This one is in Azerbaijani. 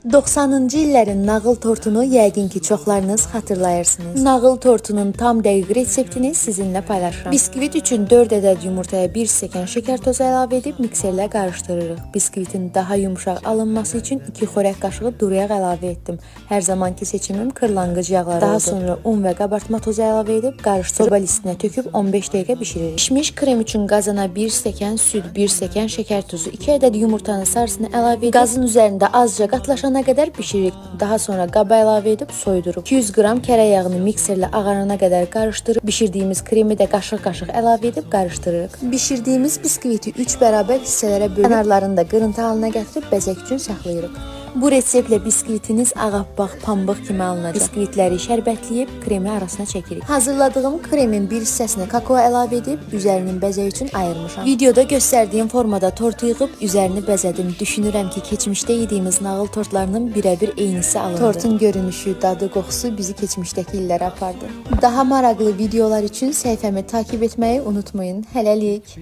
90-cı illərin nağıl tortunu yəqin ki, çoxlarınız xatırlayırsınız. Nağıl tortunun tam dəqiq reseptini sizinlə paylaşıram. Biskvit üçün 4 ədəd yumurtaya 1 stəkan şəkər tozu əlavə edib mikserlə qarışdırırıq. Biskvitin daha yumuşaq alınması üçün 2 xörək qaşığı duru yağ əlavə etdim. Hər zamanki seçimim kırlangıc yağları oldu. Daha sonra un və qabartma tozu əlavə edib qarışdırıb soba listinə töküb 15 dəqiqə bişiririk. Pişmiş krem üçün qazana 1 stəkan süd, 1 stəkan şəkər tozu, 2 ədəd yumurtanın sarısını əlavə edib qazın üzərində azca qatlaşan qədər bişiririk. Daha sonra qaba əlavə edib soyuduruq. 200 qram kərə yağını mikserlə ağarana qədər qarışdırıb, bişirdiyimiz kremi də qaşıq-qaşıq əlavə edib qarışdırırıq. Bişirdiyimiz biskviti 3 bərabər hissələrə bölüb, kənarlarını da qırıntı halına gətirib bəzək üçün saxlayırıq. Bu reseptlə biskvitiniz ağappaq, pambıq kimi alınacaq. Biskvitləri şərbətləyib kremi arasına çəkirik. Hazırladığım kremin bir hissəsini kakao əlavə edib üzərinin bəzəyi üçün ayırmışam. Videoda göstərdiyim formada tortu yığıb üzərini bəzədim. Düşünürəm ki, keçmişdə yediyimiz nağıl tortlarının birəbir eynisi alındı. Tortun görünüşü, dadı, qoxusu bizi keçmişdəki illərə apardı. Daha maraqlı videolar üçün səhifəmi takib etməyi unutmayın. Hələlik.